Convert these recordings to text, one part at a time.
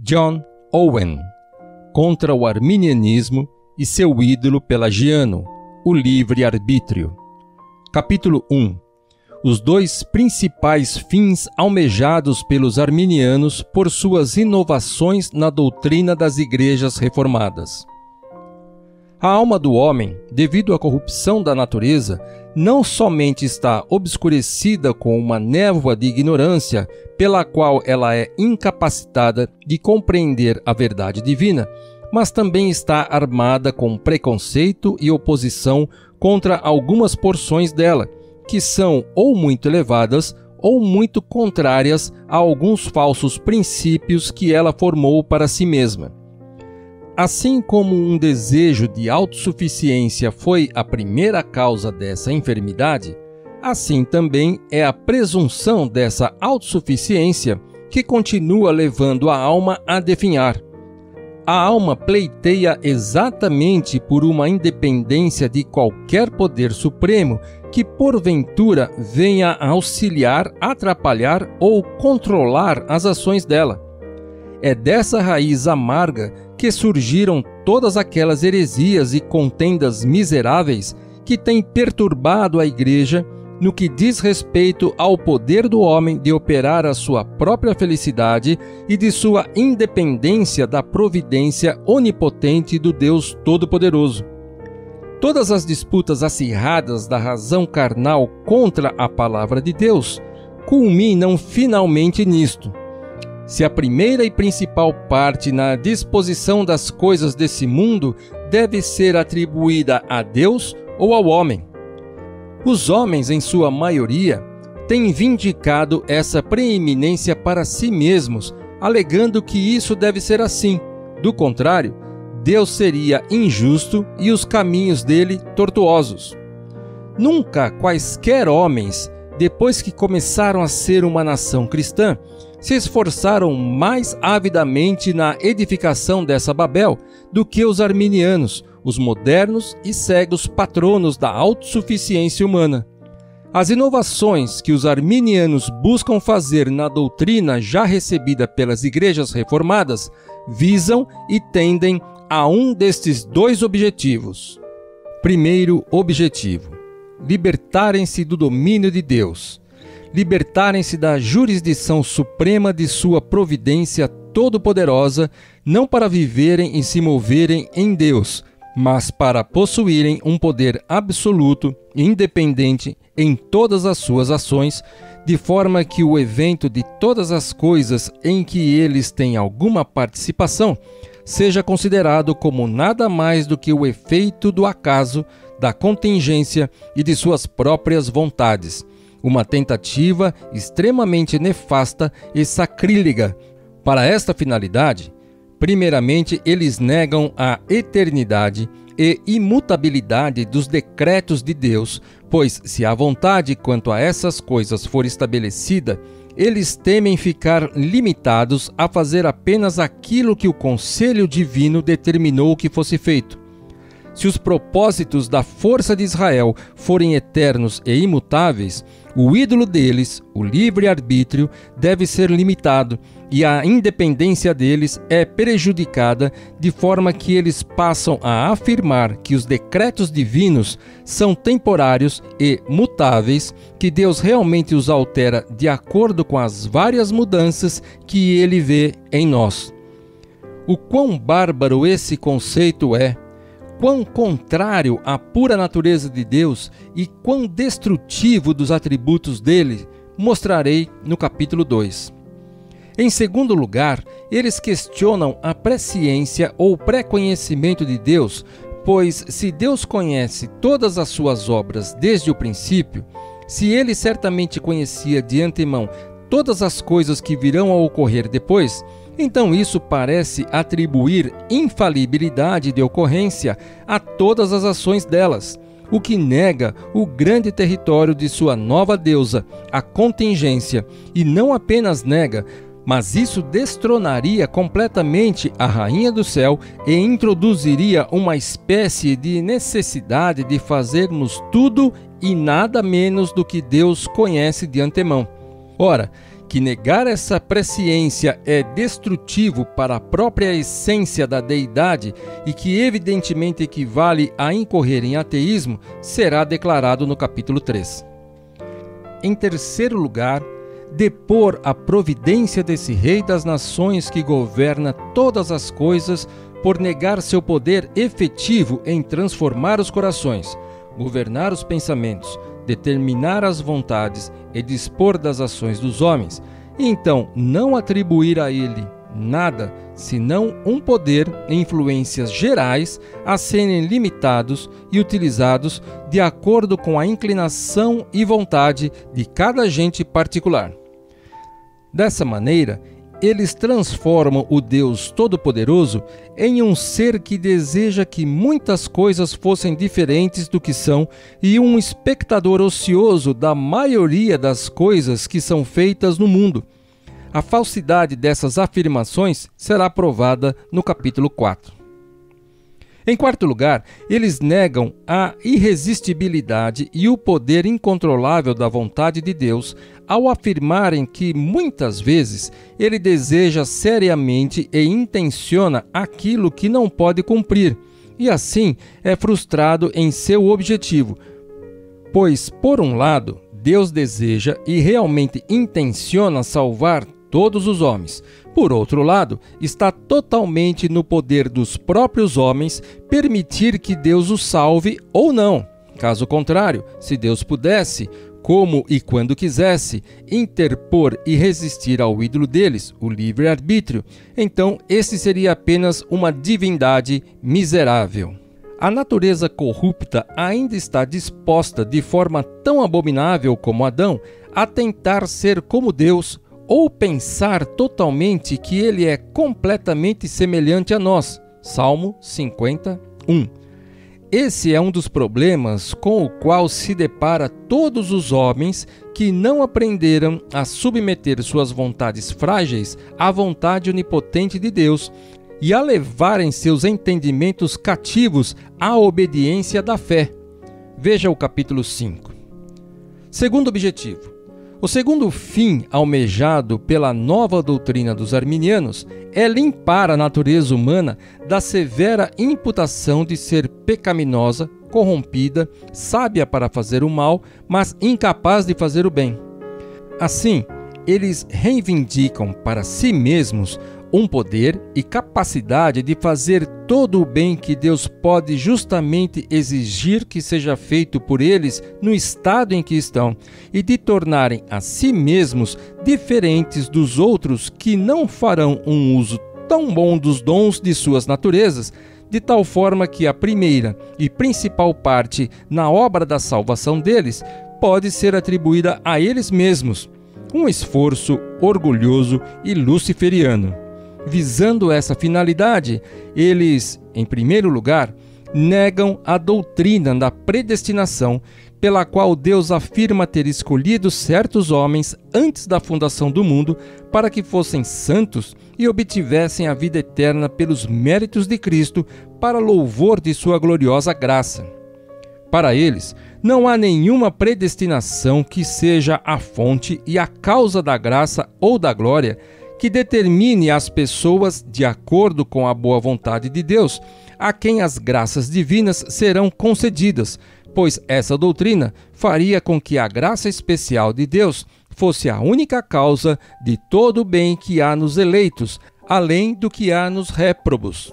John Owen, contra o arminianismo e seu ídolo pelagiano, o livre-arbítrio. Capítulo 1. Os dois principais fins almejados pelos arminianos por suas inovações na doutrina das igrejas reformadas. A alma do homem, devido à corrupção da natureza, não somente está obscurecida com uma névoa de ignorância, pela qual ela é incapacitada de compreender a verdade divina, mas também está armada com preconceito e oposição contra algumas porções dela, que são ou muito elevadas ou muito contrárias a alguns falsos princípios que ela formou para si mesma. Assim como um desejo de autossuficiência foi a primeira causa dessa enfermidade, assim também é a presunção dessa autossuficiência que continua levando a alma a definhar. A alma pleiteia exatamente por uma independência de qualquer poder supremo que porventura venha a auxiliar, atrapalhar ou controlar as ações dela. É dessa raiz amarga que surgiram todas aquelas heresias e contendas miseráveis que têm perturbado a Igreja no que diz respeito ao poder do homem de operar a sua própria felicidade e de sua independência da providência onipotente do Deus Todo-Poderoso. Todas as disputas acirradas da razão carnal contra a palavra de Deus culminam finalmente nisto. Se a primeira e principal parte na disposição das coisas desse mundo deve ser atribuída a Deus ou ao homem. Os homens, em sua maioria, têm vindicado essa preeminência para si mesmos, alegando que isso deve ser assim. Do contrário, Deus seria injusto e os caminhos dele tortuosos. Nunca quaisquer homens, depois que começaram a ser uma nação cristã, se esforçaram mais avidamente na edificação dessa Babel do que os arminianos, os modernos e cegos patronos da autossuficiência humana. As inovações que os arminianos buscam fazer na doutrina já recebida pelas igrejas reformadas visam e tendem a um destes dois objetivos. Primeiro objetivo: libertarem-se do domínio de Deus. Libertarem-se da jurisdição suprema de sua providência todo-poderosa, não para viverem e se moverem em Deus, mas para possuírem um poder absoluto e independente em todas as suas ações, de forma que o evento de todas as coisas em que eles têm alguma participação seja considerado como nada mais do que o efeito do acaso, da contingência e de suas próprias vontades. Uma tentativa extremamente nefasta e sacrílega. Para esta finalidade, primeiramente, eles negam a eternidade e imutabilidade dos decretos de Deus, pois se a vontade quanto a essas coisas for estabelecida, eles temem ficar limitados a fazer apenas aquilo que o conselho divino determinou que fosse feito. Se os propósitos da força de Israel forem eternos e imutáveis, o ídolo deles, o livre-arbítrio, deve ser limitado e a independência deles é prejudicada, de forma que eles passam a afirmar que os decretos divinos são temporários e mutáveis, que Deus realmente os altera de acordo com as várias mudanças que ele vê em nós. O quão bárbaro esse conceito é! Quão contrário à pura natureza de Deus e quão destrutivo dos atributos dele, mostrarei no capítulo 2. Em segundo lugar, eles questionam a presciência ou pré-conhecimento de Deus, pois se Deus conhece todas as suas obras desde o princípio, se ele certamente conhecia de antemão todas as coisas que virão a ocorrer depois, então isso parece atribuir infalibilidade de ocorrência a todas as ações delas, o que nega o grande território de sua nova deusa, a contingência, e não apenas nega, mas isso destronaria completamente a rainha do céu e introduziria uma espécie de necessidade de fazermos tudo e nada menos do que Deus conhece de antemão. Ora, que negar essa presciência é destrutivo para a própria essência da deidade e que evidentemente equivale a incorrer em ateísmo, será declarado no capítulo 3. Em terceiro lugar, depor a providência desse Rei das Nações que governa todas as coisas por negar seu poder efetivo em transformar os corações, governar os pensamentos, determinar as vontades e dispor das ações dos homens, e então não atribuir a ele nada senão um poder e influências gerais a serem limitados e utilizados de acordo com a inclinação e vontade de cada agente particular. Dessa maneira, eles transformam o Deus Todo-Poderoso em um ser que deseja que muitas coisas fossem diferentes do que são e um espectador ocioso da maioria das coisas que são feitas no mundo. A falsidade dessas afirmações será provada no capítulo 4. Em quarto lugar, eles negam a irresistibilidade e o poder incontrolável da vontade de Deus ao afirmarem que, muitas vezes, ele deseja seriamente e intenciona aquilo que não pode cumprir, e assim é frustrado em seu objetivo. Pois, por um lado, Deus deseja e realmente intenciona salvar todos os homens. Por outro lado, está totalmente no poder dos próprios homens permitir que Deus os salve ou não. Caso contrário, se Deus pudesse, como e quando quisesse, interpor e resistir ao ídolo deles, o livre-arbítrio, então esse seria apenas uma divindade miserável. A natureza corrupta ainda está disposta, de forma tão abominável como Adão, a tentar ser como Deus, ou pensar totalmente que ele é completamente semelhante a nós. Salmo 51. Esse é um dos problemas com o qual se depara todos os homens que não aprenderam a submeter suas vontades frágeis à vontade onipotente de Deus e a levarem seus entendimentos cativos à obediência da fé. Veja o capítulo 5. Segundo objetivo. O segundo fim almejado pela nova doutrina dos arminianos é limpar a natureza humana da severa imputação de ser pecaminosa, corrompida, sábia para fazer o mal, mas incapaz de fazer o bem. Assim, eles reivindicam para si mesmos um poder e capacidade de fazer todo o bem que Deus pode justamente exigir que seja feito por eles no estado em que estão, e de tornarem a si mesmos diferentes dos outros que não farão um uso tão bom dos dons de suas naturezas, de tal forma que a primeira e principal parte na obra da salvação deles pode ser atribuída a eles mesmos, um esforço orgulhoso e luciferiano. Visando essa finalidade, eles, em primeiro lugar, negam a doutrina da predestinação, pela qual Deus afirma ter escolhido certos homens antes da fundação do mundo para que fossem santos e obtivessem a vida eterna pelos méritos de Cristo, para louvor de sua gloriosa graça. Para eles, não há nenhuma predestinação que seja a fonte e a causa da graça ou da glória, que determine as pessoas de acordo com a boa vontade de Deus, a quem as graças divinas serão concedidas, pois essa doutrina faria com que a graça especial de Deus fosse a única causa de todo o bem que há nos eleitos, além do que há nos réprobos.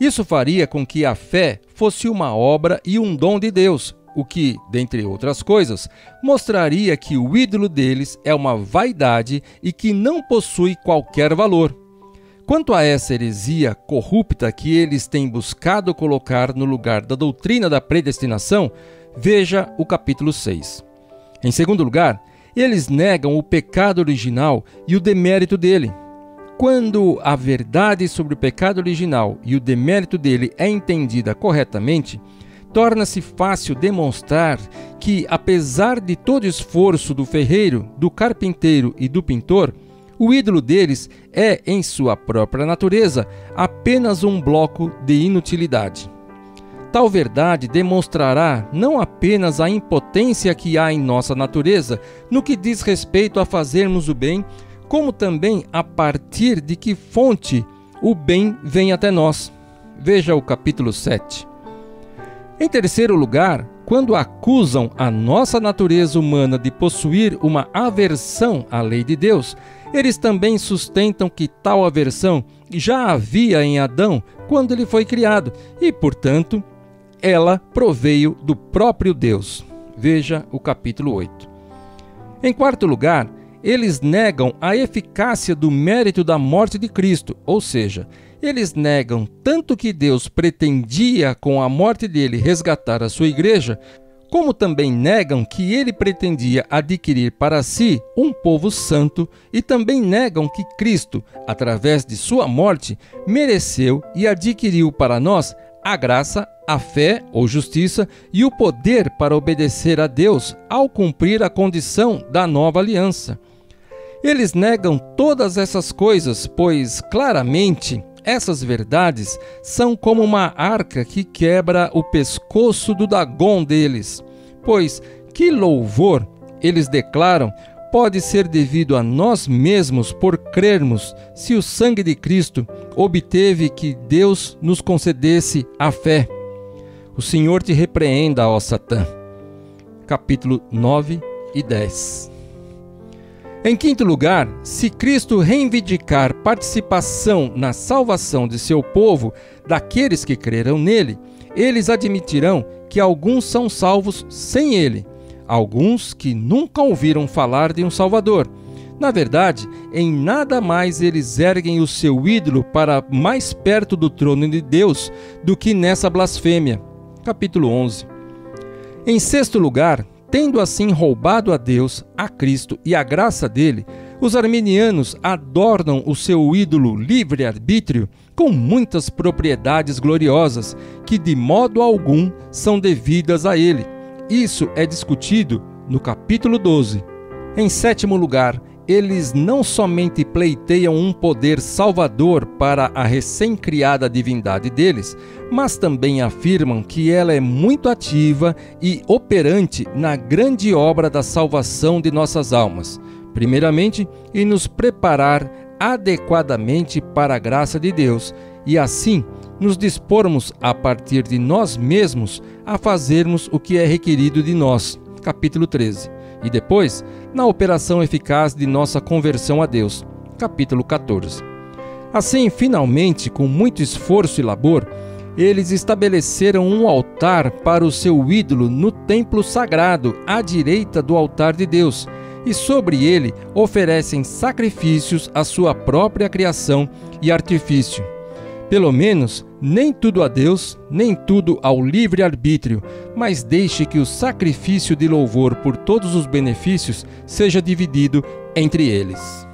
Isso faria com que a fé fosse uma obra e um dom de Deus, o que, dentre outras coisas, mostraria que o ídolo deles é uma vaidade e que não possui qualquer valor. Quanto a essa heresia corrupta que eles têm buscado colocar no lugar da doutrina da predestinação, veja o capítulo 6. Em segundo lugar, eles negam o pecado original e o demérito dele. Quando a verdade sobre o pecado original e o demérito dele é entendida corretamente, torna-se fácil demonstrar que, apesar de todo o esforço do ferreiro, do carpinteiro e do pintor, o ídolo deles é, em sua própria natureza, apenas um bloco de inutilidade. Tal verdade demonstrará não apenas a impotência que há em nossa natureza no que diz respeito a fazermos o bem, como também a partir de que fonte o bem vem até nós. Veja o capítulo 7. Em terceiro lugar, quando acusam a nossa natureza humana de possuir uma aversão à lei de Deus, eles também sustentam que tal aversão já havia em Adão quando ele foi criado e, portanto, ela proveio do próprio Deus. Veja o capítulo 8. Em quarto lugar, eles negam a eficácia do mérito da morte de Cristo, ou seja, eles negam tanto que Deus pretendia com a morte dele resgatar a sua igreja, como também negam que ele pretendia adquirir para si um povo santo e também negam que Cristo, através de sua morte, mereceu e adquiriu para nós a graça, a fé ou justiça e o poder para obedecer a Deus ao cumprir a condição da nova aliança. Eles negam todas essas coisas, pois claramente essas verdades são como uma arca que quebra o pescoço do Dagom deles, pois que louvor, eles declaram, pode ser devido a nós mesmos por crermos se o sangue de Cristo obteve que Deus nos concedesse a fé. O Senhor te repreenda, ó Satã. Capítulo 9 e 10. Em quinto lugar, se Cristo reivindicar participação na salvação de seu povo, daqueles que crerão nele, eles admitirão que alguns são salvos sem ele, alguns que nunca ouviram falar de um Salvador. Na verdade, em nada mais eles erguem o seu ídolo para mais perto do trono de Deus do que nessa blasfêmia. Capítulo 11. Em sexto lugar, tendo assim roubado a Deus, a Cristo e a graça dele, os arminianos adornam o seu ídolo livre-arbítrio com muitas propriedades gloriosas que de modo algum são devidas a ele. Isso é discutido no capítulo 12. Em sétimo lugar, eles não somente pleiteiam um poder salvador para a recém-criada divindade deles, mas também afirmam que ela é muito ativa e operante na grande obra da salvação de nossas almas, primeiramente, em nos preparar adequadamente para a graça de Deus e assim nos dispormos a partir de nós mesmos a fazermos o que é requerido de nós. Capítulo 13. E depois, na operação eficaz de nossa conversão a Deus. Capítulo 14. Assim, finalmente, com muito esforço e labor, eles estabeleceram um altar para o seu ídolo no templo sagrado, à direita do altar de Deus, e sobre ele oferecem sacrifícios à sua própria criação e artifício. Pelo menos, nem tudo a Deus, nem tudo ao livre-arbítrio, mas deixe que o sacrifício de louvor por todos os benefícios seja dividido entre eles.